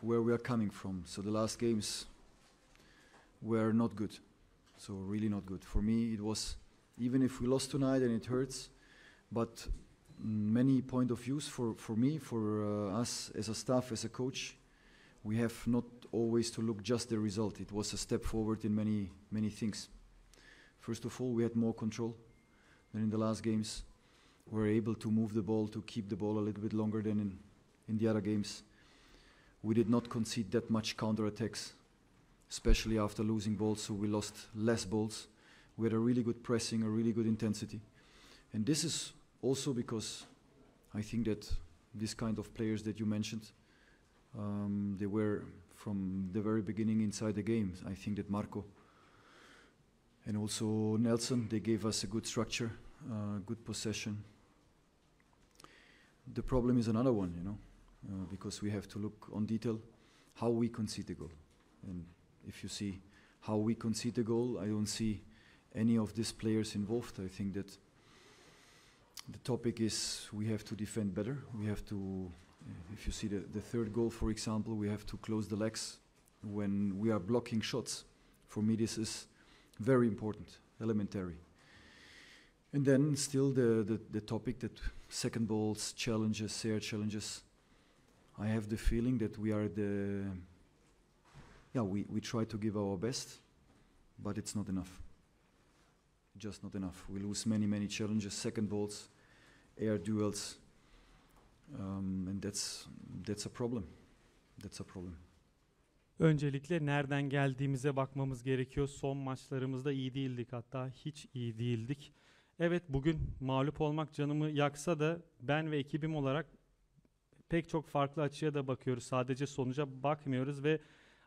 Where we are coming from. So the last games were not good. So really not good. For me, it was, even if we lost tonight and it hurts, but many point of views for me, for us as a staff, as a coach, we have not always to look just the result. It was a step forward in many things. First of all, we had more control than in the last games. We were able to move the ball, to keep the ball a little bit longer than in the other games. We did not concede that much counter-attacks, especially after losing balls, so we lost less balls. We had a really good pressing, a really good intensity. And this is also because I think that this kind of players that you mentioned, they were from the very beginning inside the game. I think that Marco and also Nelson, they gave us a good structure, good possession. The problem is another one, you know, because we have to look on detail how we concede the goal. And if you see how we concede the goal, I don't see any of these players involved. I think that the topic is we have to defend better. We have to, if you see the third goal, for example, we have to close the legs when we are blocking shots. For me, this is very important, elementary. And then still the topic that second balls, challenges, air challenges. I have the feeling that we are we try to give our best, but it's not enough. Just not enough. We lose many challenges, second balls, air duels, and that's a problem. That's a problem. Öncelikle nereden geldiğimize bakmamız gerekiyor. Son maçlarımızda iyi değildik, hatta hiç iyi değildik. Evet, bugün mağlup olmak canımı yaksa da ben ve ekibim olarak pek çok farklı açıya da bakıyoruz. Sadece sonuca bakmıyoruz ve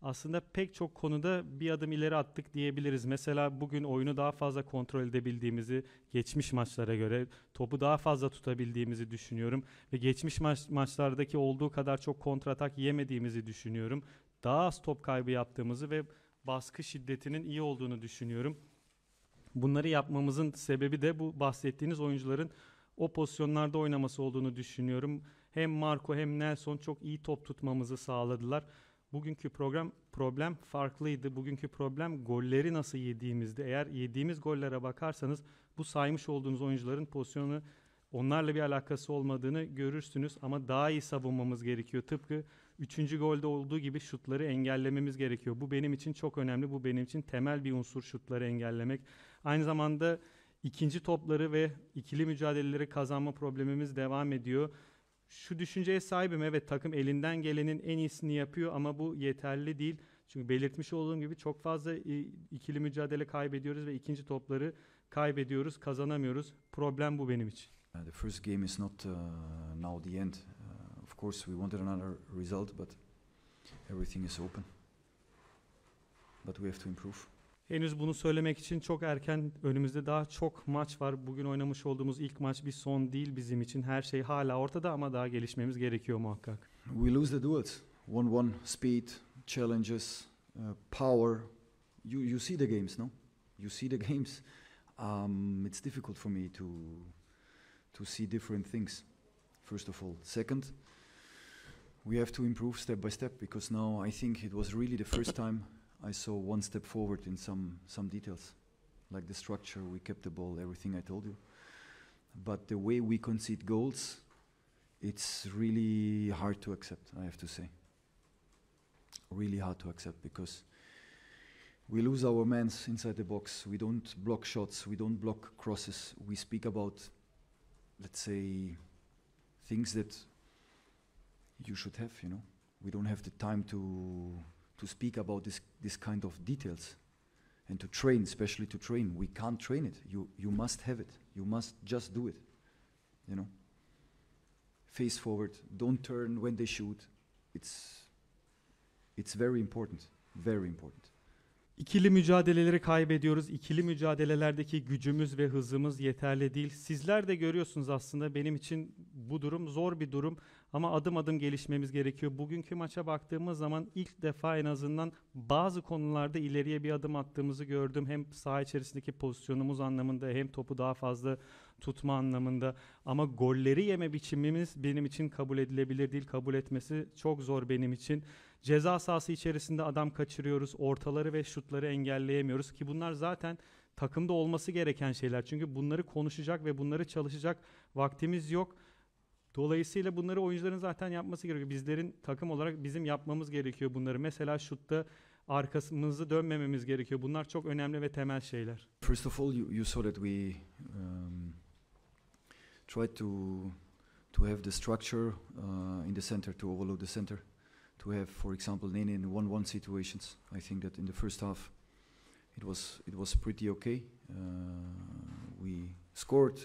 aslında pek çok konuda bir adım ileri attık diyebiliriz. Mesela bugün oyunu daha fazla kontrol edebildiğimizi, geçmiş maçlara göre topu daha fazla tutabildiğimizi düşünüyorum. Ve geçmiş maçlardaki olduğu kadar çok kontratak yemediğimizi düşünüyorum. Daha az top kaybı yaptığımızı ve baskı şiddetinin iyi olduğunu düşünüyorum. Bunları yapmamızın sebebi de bu bahsettiğiniz oyuncuların o pozisyonlarda oynaması olduğunu düşünüyorum. Hem Marco hem Nelson çok iyi top tutmamızı sağladılar. Bugünkü problem farklıydı. Bugünkü problem golleri nasıl yediğimizdi. Eğer yediğimiz gollere bakarsanız bu saymış olduğunuz oyuncuların pozisyonu onlarla bir alakası olmadığını görürsünüz. Ama daha iyi savunmamız gerekiyor. Tıpkı 3. golde olduğu gibi şutları engellememiz gerekiyor. Bu benim için çok önemli. Bu benim için temel bir unsur, şutları engellemek. Aynı zamanda ikinci topları ve ikili mücadeleleri kazanma problemimiz devam ediyor. Şu düşünceye sahibim, evet, takım elinden gelenin en iyisini yapıyor ama bu yeterli değil. Çünkü belirtmiş olduğum gibi çok fazla ikili mücadele kaybediyoruz ve ikinci topları kaybediyoruz, kazanamıyoruz. Problem bu benim için. The first game is not now the end. Of course we wanted another result, but everything is open. But we have to improve. Henüz bunu söylemek için çok erken. Önümüzde daha çok maç var. Bugün oynamış olduğumuz ilk maç bir son değil bizim için. Her şey hala ortada ama daha gelişmemiz gerekiyor muhakkak. We lose the duels. 1-1, speed, challenges, power. You see the games, no? You see the games. It's difficult for me to see different things. First of all. Second, we have to improve step by step because now I think it was really the first time I saw one step forward in some details, like the structure, we kept the ball, everything I told you. But the way we concede goals, it's really hard to accept, I have to say. Really hard to accept because we lose our mans inside the box, we don't block shots, we don't block crosses, we speak about, let's say, things that you should have, you know. We don't have the time to speak about this kind of details and to train, especially to train. We can't train it. You must have it. You must just do it. You know. Face forward. Don't turn when they shoot. It's very important. Very important. İkili mücadeleleri kaybediyoruz. İkili mücadelelerdeki gücümüz ve hızımız yeterli değil. Sizler de görüyorsunuz aslında benim için bu durum zor bir durum ama adım adım gelişmemiz gerekiyor. Bugünkü maça baktığımız zaman ilk defa en azından bazı konularda ileriye bir adım attığımızı gördüm. Hem saha içerisindeki pozisyonumuz anlamında hem topu daha fazla tutma anlamında. Ama golleri yeme biçimimiz benim için kabul edilebilir değil. Kabul etmesi çok zor benim için. Ceza sahası içerisinde adam kaçırıyoruz. Ortaları ve şutları engelleyemiyoruz ki bunlar zaten takımda olması gereken şeyler. Çünkü bunları konuşacak ve bunları çalışacak vaktimiz yok. Dolayısıyla bunları oyuncuların zaten yapması gerekiyor. Bizlerin takım olarak bizim yapmamız gerekiyor bunları. Mesela şutta arkamızı dönmememiz gerekiyor. Bunlar çok önemli ve temel şeyler. First of all, you saw that we tried to have the structure in the center, to overload the center, to have, for example, Nene in 1-1 situations. I think that in the first half it was pretty okay. We scored.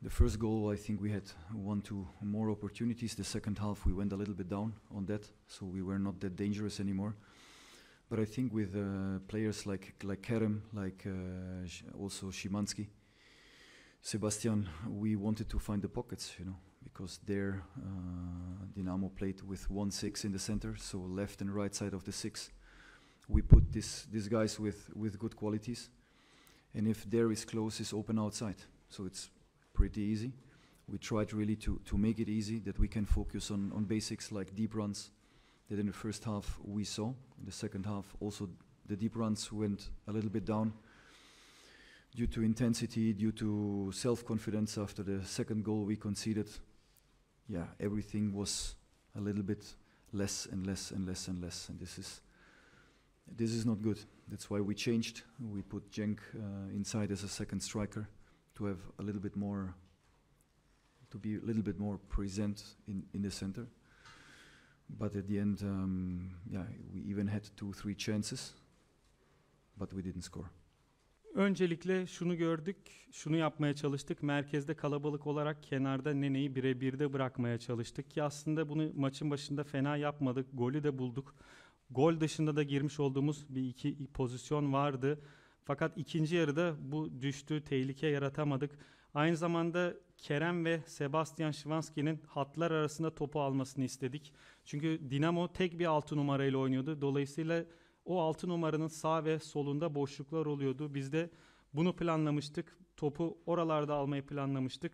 The first goal, I think we had 1-2 more opportunities. The second half, we went a little bit down on that, so we were not that dangerous anymore. But I think with players like Kerem, also Szymanski, Sebastian, we wanted to find the pockets, because there Dinamo played with 1-6 in the center, so left and right side of the 6. We put these guys with good qualities, and if there is close, is open outside. So it's pretty easy. We tried really to make it easy, that we can focus on basics like deep runs, that in the first half we saw. In the second half also the deep runs went a little bit down due to intensity, due to self-confidence. After the second goal we conceded, everything was a little bit less and less and less and less, and this is not good. That's why we changed. We put Cenk inside as a second striker, to have a little bit more, to be a little bit more present in the center. But at the end, we even had 2-3 chances, but we didn't score. Öncelikle şunu gördük, şunu yapmaya çalıştık. Merkezde kalabalık olarak kenarda Nene'yi birebirde bırakmaya çalıştık ki aslında bunu maçın başında fena yapmadık. Golü de bulduk. Gol dışında da girmiş olduğumuz bir iki pozisyon vardı. Fakat ikinci yarıda bu düştü, tehlike yaratamadık. Aynı zamanda Kerem ve Sebastian Szymanski'nin hatlar arasında topu almasını istedik. Çünkü Dinamo tek bir 6 numarayla oynuyordu. Dolayısıyla o 6 numaranın sağ ve solunda boşluklar oluyordu. Biz de bunu planlamıştık. Topu oralarda almayı planlamıştık.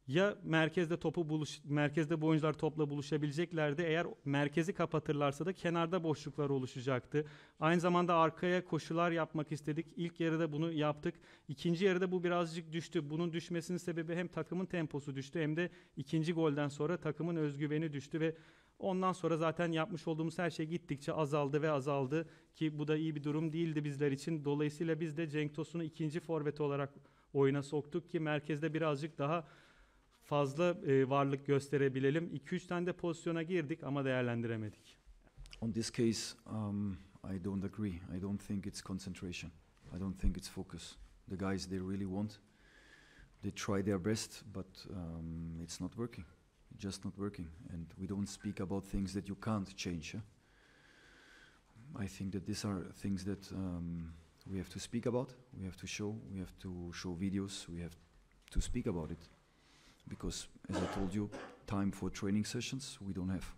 Ya merkezde bu oyuncular topla buluşabileceklerdi. Eğer merkezi kapatırlarsa da kenarda boşluklar oluşacaktı. Aynı zamanda arkaya koşular yapmak istedik. İlk yarıda bunu yaptık. İkinci yarıda bu birazcık düştü. Bunun düşmesinin sebebi hem takımın temposu düştü, hem de ikinci golden sonra takımın özgüveni düştü ve ondan sonra zaten yapmış olduğumuz her şey gittikçe azaldı ki bu da iyi bir durum değildi bizler için. Dolayısıyla biz de Cenk Tosun'u ikinci forvet olarak oyuna soktuk ki merkezde birazcık daha fazla varlık gösterebilelim. 2-3 tane de pozisyona girdik ama değerlendiremedik. On this case, I don't agree. I don't think it's concentration. I don't think it's focus. The guys, they really want. They try their best, but it's not working. Just not working. And we don't speak about things that you can't change. I think that these are things that we have to speak about. We have to show. We have to show videos. We have to speak about it. Because, as I told you, time for training sessions we don't have.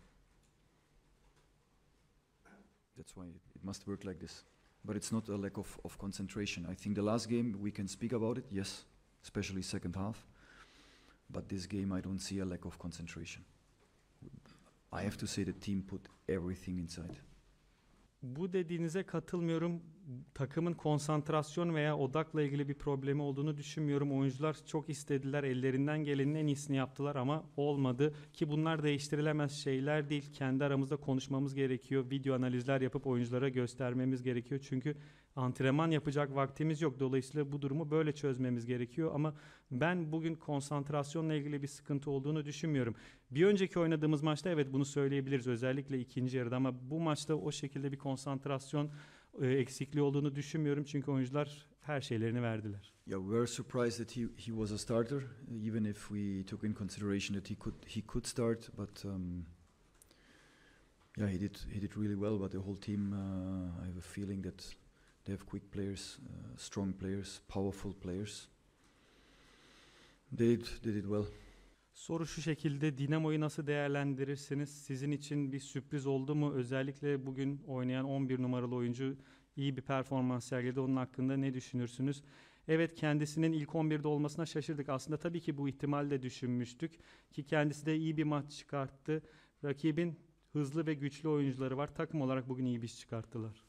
That's why it must work like this. But it's not a lack of concentration. I think the last game we can speak about it, yes, especially second half. But this game I don't see a lack of concentration. I have to say the team put everything inside. Bu dediğinize katılmıyorum. Takımın konsantrasyon veya odakla ilgili bir problemi olduğunu düşünmüyorum. Oyuncular çok istediler, ellerinden gelenin en iyisini yaptılar ama olmadı. Ki bunlar değiştirilemez şeyler değil. Kendi aramızda konuşmamız gerekiyor. Video analizler yapıp oyunculara göstermemiz gerekiyor. Çünkü antrenman yapacak vaktimiz yok. Dolayısıyla bu durumu böyle çözmemiz gerekiyor. Ama ben bugün konsantrasyonla ilgili bir sıkıntı olduğunu düşünmüyorum. Bir önceki oynadığımız maçta evet bunu söyleyebiliriz. Özellikle ikinci yarıda, ama bu maçta o şekilde bir konsantrasyon eksikliği olduğunu düşünmüyorum. Çünkü oyuncular her şeylerini verdiler. Yeah, we were surprised that he was a starter, even if we took in consideration that he could start. But he did really well. But the whole team, I have a feeling that they have quick players, strong players, powerful players. They did it well. Soru şu şekilde: Dinamo'yu nasıl değerlendirirsiniz? Sizin için bir sürpriz oldu mu? Özellikle bugün oynayan 11 numaralı oyuncu iyi bir performans sergiledi. Onun hakkında ne düşünürsünüz? Evet, kendisinin ilk 11'de olmasına şaşırdık. Aslında tabii ki bu ihtimali de düşünmüştük ki kendisi de iyi bir maç çıkarttı. Rakibin hızlı ve güçlü oyuncuları var. Takım olarak bugün iyi bir iş çıkarttılar.